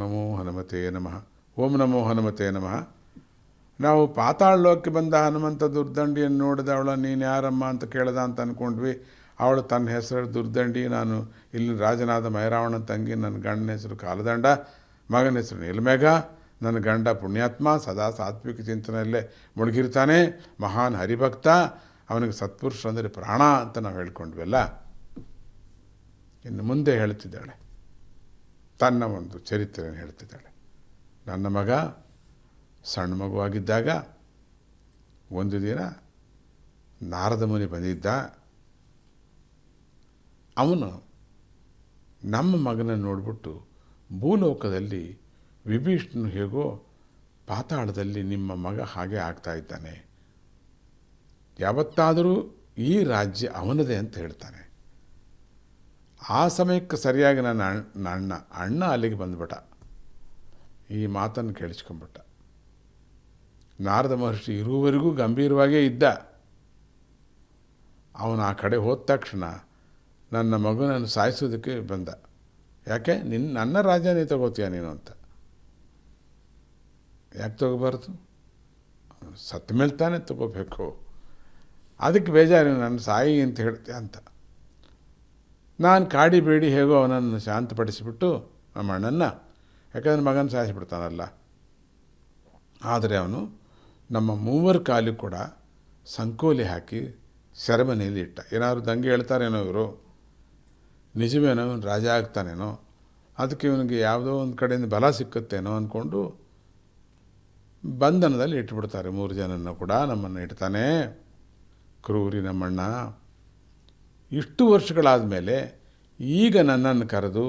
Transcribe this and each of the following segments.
ನಮೋ ಹನುಮತೆ ನಮಃ. ಓಂ ನಮೋ ಹನುಮತೆ ನಮಃ. ನಾವು ಪಾತಾಳಲೋಕಕ್ಕೆ ಬಂದ ಹನುಮಂತ ದುರ್ದಂಡಿಯನ್ನು ನೋಡಿದ ಅವಳ ನೀನು ಯಾರಮ್ಮ ಅಂತ ಕೇಳ್ದ ಅಂತ ಅಂದ್ಕೊಂಡ್ವಿ. ಅವಳು ತನ್ನ ಹೆಸರು ದುರ್ದಂಡಿ, ನಾನು ಇಲ್ಲಿ ರಾಜನಾದ ಮೈರಾವಣನ ತಂಗಿ, ನನ್ನ ಗಂಡನ ಹೆಸರು ಕಾಲದಂಡ, ಮಗನ ಹೆಸರು ನೀಲಮೇಘ, ನನ್ನ ಗಂಡ ಪುಣ್ಯಾತ್ಮ, ಸದಾ ಸಾತ್ವಿಕ ಚಿಂತನೆಯಲ್ಲೇ ಮುಳುಗಿರ್ತಾನೆ, ಮಹಾನ್ ಹರಿಭಕ್ತ, ಅವನಿಗೆ ಸತ್ಪುರುಷ ಅಂದರೆ ಪ್ರಾಣ ಅಂತ ನಾವು ಹೇಳ್ಕೊಂಡ್ವಲ್ಲ. ಇನ್ನು ಮುಂದೆ ಹೇಳ್ತಿದ್ದಾಳೆ, ತನ್ನ ಒಂದು ಚರಿತ್ರೆಯನ್ನು ಹೇಳ್ತಿದ್ದಾಳೆ. ನನ್ನ ಮಗ ಸಣ್ಣ ಮಗುವಾಗಿದ್ದಾಗ ಒಂದು ದಿನ ನಾರದ ಮುನಿ ಬಂದಿದ್ದ. ಅವನು ನಮ್ಮ ಮಗನನ್ನು ನೋಡಿಬಿಟ್ಟು ಭೂಲೋಕದಲ್ಲಿ ವಿಭೀಷಣನು ಹೇಗೋ ಪಾತಾಳದಲ್ಲಿ ನಿಮ್ಮ ಮಗ ಹಾಗೆ ಆಗ್ತಾ ಇದ್ದಾನೆ, ಯಾವತ್ತಾದರೂ ಈ ರಾಜ್ಯ ಅವನದೇ ಅಂತ ಹೇಳ್ತಾನೆ. ಆ ಸಮಯಕ್ಕೆ ಸರಿಯಾಗಿ ನನ್ನ ಅಣ್ಣ ಅಲ್ಲಿಗೆ ಬಂದ್ಬಿಟ್ಟ. ಈ ಮಾತನ್ನು ಕೇಳಿಸ್ಕೊಂಬಿಟ್ಟ. ನಾರದ ಮಹರ್ಷಿ ಇರುವವರೆಗೂ ಗಂಭೀರವಾಗೇ ಇದ್ದ. ಅವನು ಆ ಕಡೆ ಹೋದ ತಕ್ಷಣ ನನ್ನ ಮಗನನ್ನು ಸಾಯಿಸೋದಕ್ಕೆ ಬಂದ. ಯಾಕೆ ನನ್ನ ರಾಜ್ಯನೇ ತಗೋತೀಯ ನೀನು ಅಂತ. ಯಾಕೆ ತಗೋಬಾರ್ದು? ಸತ್ತ ಮೇಲೆ ತಾನೇ ತಗೋಬೇಕು. ಅದಕ್ಕೆ ಬೇಜಾರು, ನನ್ನ ಸಾಯಿ ಅಂತ ಹೇಳ್ತೀಯ ಅಂತ. ನಾನು ಕಾಡಿ ಬೇಡಿ ಹೇಗೋ ಅವನನ್ನು ಶಾಂತಪಡಿಸಿಬಿಟ್ಟು ನಮ್ಮ ಅಣ್ಣನ್ನು, ಯಾಕಂದರೆ ಮಗನ ಸಾಯಿಸಿಬಿಡ್ತಾನಲ್ಲ. ಆದರೆ ಅವನು ನಮ್ಮ ಮೂವರ ಕಾಲು ಕೂಡ ಸಂಕೋಲಿ ಹಾಕಿ ಸೆರೆಮನೆಯಲ್ಲಿ ಇಟ್ಟ. ಏನಾದ್ರು ದಂಗೆ ಹೇಳ್ತಾರೇನೋ ಇವರು, ನಿಜವೇನೋ ಇವನು ರಾಜ ಆಗ್ತಾನೇನೋ, ಅದಕ್ಕೆ ಇವನಿಗೆ ಯಾವುದೋ ಒಂದು ಕಡೆಯಿಂದ ಬಲ ಸಿಕ್ಕುತ್ತೇನೋ ಅಂದ್ಕೊಂಡು ಬಂಧನದಲ್ಲಿ ಇಟ್ಬಿಡ್ತಾರೆ. 3 ಜನನ್ನು ಕೂಡ ನಮ್ಮನ್ನು ಇಡ್ತಾನೆ ಕ್ರೂರಿ ನಮ್ಮಣ್ಣ. ಇಷ್ಟು ವರ್ಷಗಳಾದ ಮೇಲೆ ಈಗ ನನ್ನನ್ನು ಕರೆದು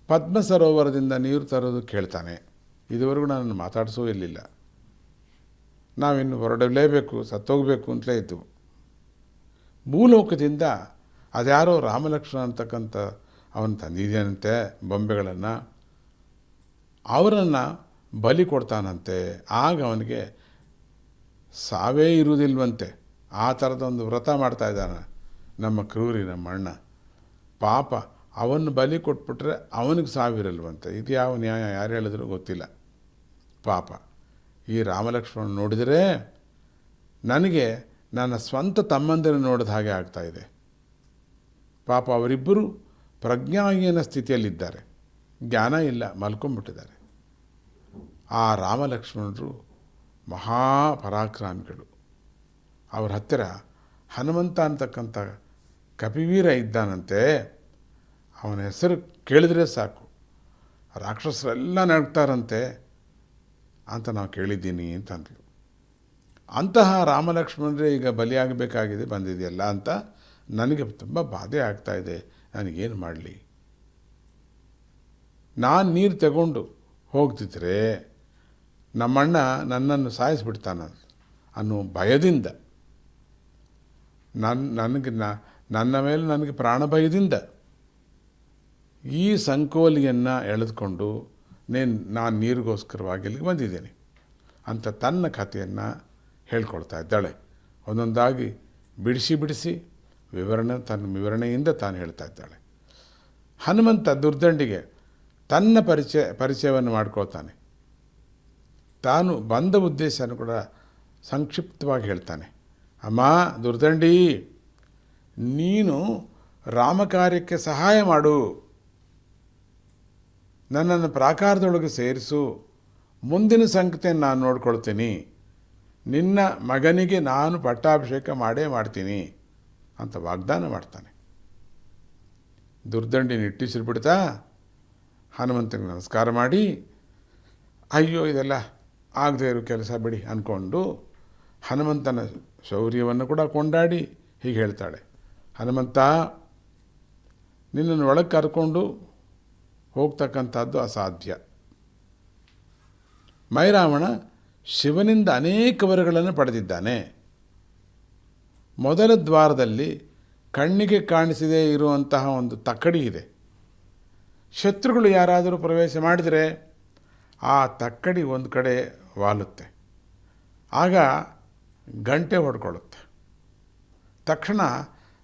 ಪದ್ಮ ಸರೋವರದಿಂದ ನೀರು ತರೋದು ಕೇಳ್ತಾನೆ. ಇದುವರೆಗೂ ನನ್ನನ್ನು ಮಾತಾಡಿಸೋ ಇರಲಿಲ್ಲ. ನಾವಿನ್ನು ಹೊರಡಲೇಬೇಕು, ಸತ್ತೋಗಬೇಕು ಅಂತಲೇ ಇತ್ತು. ಭೂಲೋಕದಿಂದ ಅದ್ಯಾರೋ ರಾಮಲಕ್ಷ್ಮಣ ಅಂತಕ್ಕಂಥ ಅವನು ತಂದಿದ್ದಾನಂತೆ ಬೊಂಬೆಗಳನ್ನು, ಅವರನ್ನು ಬಲಿ ಕೊಡ್ತಾನಂತೆ. ಆಗ ಅವನಿಗೆ ಸಾವೇ ಇರುವುದಿಲ್ವಂತೆ. ಆ ಥರದೊಂದು ವ್ರತ ಮಾಡ್ತಾ ಇದ್ದಾನೆ ನಮ್ಮ ಕ್ರೂರಿ ನಮ್ಮ ಅಣ್ಣ. ಪಾಪ ಅವನ್ನು ಬಲಿ ಕೊಟ್ಬಿಟ್ರೆ ಅವನಿಗೆ ಸಾವಿರಲ್ವಂತೆ. ಇದು ಯಾವ ನ್ಯಾಯ, ಯಾರು ಹೇಳಿದ್ರು ಗೊತ್ತಿಲ್ಲ. ಪಾಪ ಈ ರಾಮಲಕ್ಷ್ಮಣ ನೋಡಿದರೆ ನನಗೆ ನನ್ನ ಸ್ವಂತ ತಮ್ಮಂದಿರು ನೋಡಿದ ಹಾಗೆ ಆಗ್ತಾಯಿದೆ. ಪಾಪ ಅವರಿಬ್ಬರು ಪ್ರಜ್ಞಾಹೀನ ಸ್ಥಿತಿಯಲ್ಲಿದ್ದಾರೆ, ಜ್ಞಾನ ಇಲ್ಲ, ಮಲ್ಕೊಂಡ್ಬಿಟ್ಟಿದ್ದಾರೆ. ಆ ರಾಮಲಕ್ಷ್ಮಣರು ಮಹಾಪರಾಕ್ರಮಿಗಳು. ಅವ್ರ ಹತ್ತಿರ ಹನುಮಂತ ಅಂತಕ್ಕಂಥ ಕಪಿವೀರ ಇದ್ದಾನಂತೆ. ಅವನ ಹೆಸರು ಕೇಳಿದರೆ ಸಾಕು ರಾಕ್ಷಸರೆಲ್ಲ ನಡ್ತಾರಂತೆ ಅಂತ ನಾವು ಕೇಳಿದ್ದೀನಿ ಅಂತಂದ್ಳು. ಅಂತಹ ರಾಮಲಕ್ಷ್ಮಣರೇ ಈಗ ಬಲಿಯಾಗಬೇಕಾಗಿದೆ ಬಂದಿದೆಯಲ್ಲ ಅಂತ ನನಗೆ ತುಂಬ ಬಾಧೆ ಆಗ್ತಾಯಿದೆ. ನನಗೇನು ಮಾಡಲಿ? ನಾನು ನೀರು ತಗೊಂಡು ಹೋಗ್ತಿದ್ರೆ ನಮ್ಮಣ್ಣ ನನ್ನನ್ನು ಸಾಯಿಸಿಬಿಡ್ತಾನ ಅನ್ನೋ ಭಯದಿಂದ, ನನ್ನ ಮೇಲೆ ನನಗೆ ಪ್ರಾಣ ಭಯದಿಂದ ಈ ಸಂಕೋಲಿಯನ್ನು ಎಳೆದುಕೊಂಡು ನಾನು ನೀರಿಗೋಸ್ಕರವಾಗಿ ಇಲ್ಲಿಗೆ ಬಂದಿದ್ದೇನೆ ಅಂತ ತನ್ನ ಕಥೆಯನ್ನು ಹೇಳ್ಕೊಳ್ತಾ ಇದ್ದಾಳೆ. ಒಂದೊಂದಾಗಿ ಬಿಡಿಸಿ ತನ್ನ ವಿವರಣೆಯಿಂದ ತಾನು ಹೇಳ್ತಾ ಇದ್ದಾಳೆ. ಹನುಮಂತ ದುರ್ದಂಡಿಗೆ ತನ್ನ ಪರಿಚಯವನ್ನು ಮಾಡ್ಕೊಳ್ತಾನೆ. ತಾನು ಬಂದ ಉದ್ದೇಶವನ್ನು ಕೂಡ ಸಂಕ್ಷಿಪ್ತವಾಗಿ ಹೇಳ್ತಾನೆ. ಅಮ್ಮ ದುರ್ದಂಡಿ, ನೀನು ರಾಮಕಾರ್ಯಕ್ಕೆ ಸಹಾಯ ಮಾಡು, ನನ್ನನ್ನು ಪ್ರಾಕಾರದೊಳಗೆ ಸೇರಿಸು, ಮುಂದಿನ ಸಂಗತಿಯನ್ನು ನಾನು ನೋಡ್ಕೊಳ್ತೀನಿ, ನಿನ್ನ ಮಗನಿಗೆ ನಾನು ಪಟ್ಟಾಭಿಷೇಕ ಮಾಡೇ ಮಾಡ್ತೀನಿ ಅಂತ ವಾಗ್ದಾನ ಮಾಡ್ತಾನೆ. ದುರ್ದಂಡಿ ನಿಟ್ಟುಸಿರುಬಿಡ್ತಾ ಹನುಮಂತನಿಗೆ ನಮಸ್ಕಾರ ಮಾಡಿ, ಅಯ್ಯೋ ಇದೆಲ್ಲ ಆಗದೇ ಇರೋ ಕೆಲಸ ಬಿಡಿ ಅಂದ್ಕೊಂಡು ಹನುಮಂತನ ಶೌರ್ಯವನ್ನು ಕೂಡ ಕೊಂಡಾಡಿ ಹೀಗೆ ಹೇಳ್ತಾಳೆ. ಹನುಮಂತ, ನಿನ್ನನ್ನು ಒಳಗೆ ಕರ್ಕೊಂಡು ಹೋಗ್ತಕ್ಕಂಥದ್ದು ಅಸಾಧ್ಯ. ಮೈರಾವಣ ಶಿವನಿಂದ ಅನೇಕ ವರಗಳನ್ನು ಪಡೆದಿದ್ದಾನೆ. ಮೊದಲ ದ್ವಾರದಲ್ಲಿ ಕಣ್ಣಿಗೆ ಕಾಣಿಸದೇ ಇರುವಂತಹ ಒಂದು ತಕ್ಕಡಿ ಇದೆ. ಶತ್ರುಗಳು ಯಾರಾದರೂ ಪ್ರವೇಶ ಮಾಡಿದರೆ ಆ ತಕ್ಕಡಿ ಒಂದು ಕಡೆ ವಾಲುತ್ತೆ. ಆಗ ಗಂಟೆ ಹೊಡ್ಕೊಳ್ಳುತ್ತೆ. ತಕ್ಷಣ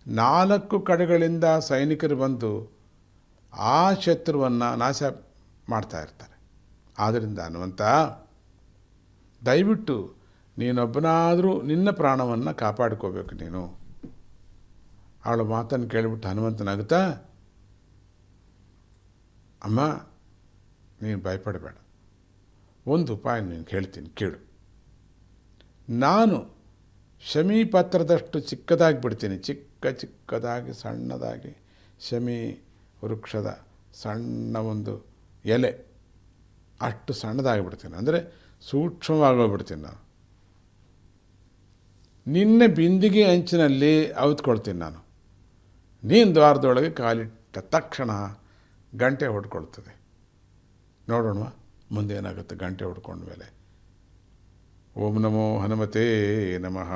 4 ಕಡೆಗಳಿಂದ ಸೈನಿಕರು ಬಂದು ಆ ಶತ್ರುವನ್ನು ನಾಶ ಮಾಡ್ತಾ ಇರ್ತಾರೆ. ಆದ್ದರಿಂದ ಹನುಮಂತ, ದಯವಿಟ್ಟು ನೀನೊಬ್ಬನಾದರೂ ನಿನ್ನ ಪ್ರಾಣವನ್ನು ಕಾಪಾಡ್ಕೋಬೇಕು ನೀನು. ಅವಳ ಮಾತನ್ನು ಕೇಳಿಬಿಟ್ಟು ಹನುಮಂತನಾಗುತ್ತಾ, ಅಮ್ಮ ನೀನು ಭಯಪಡಬೇಡ, ಒಂದು ಉಪಾಯ ನೀನು ಹೇಳ್ತೀನಿ ಕೇಳು. ನಾನು ಶಮಿ ಪತ್ರದಷ್ಟು ಚಿಕ್ಕದಾಗಿ ಬಿಡ್ತೀನಿ, ಚಿಕ್ಕದಾಗಿ ಸಣ್ಣದಾಗಿ, ಶಮಿ ವೃಕ್ಷದ ಸಣ್ಣ ಒಂದು ಎಲೆ ಅಷ್ಟು ಸಣ್ಣದಾಗಿ ಬಿಡ್ತೀನಿ, ಅಂದರೆ ಸೂಕ್ಷ್ಮವಾಗೋಗ್ಬಿಡ್ತೀನಿ ನಾನು. ನಿನ್ನೆ ಬಿಂದಿಗೆ ಅಂಚಿನಲ್ಲಿ ಅವಿತ್ಕೊಳ್ತೀನಿ ನಾನು. ನೀನು ದ್ವಾರದೊಳಗೆ ಕಾಲಿಟ್ಟ ತಕ್ಷಣ ಗಂಟೆ ಹೊಡ್ಕೊಳ್ತದೆ. ನೋಡೋಣ ಮುಂದೆ ಏನಾಗುತ್ತೆ ಗಂಟೆ ಹೊಡ್ಕೊಂಡ್ಮೇಲೆ. ಓಂ ನಮೋ ಹನುಮತೇ ನಮಃ.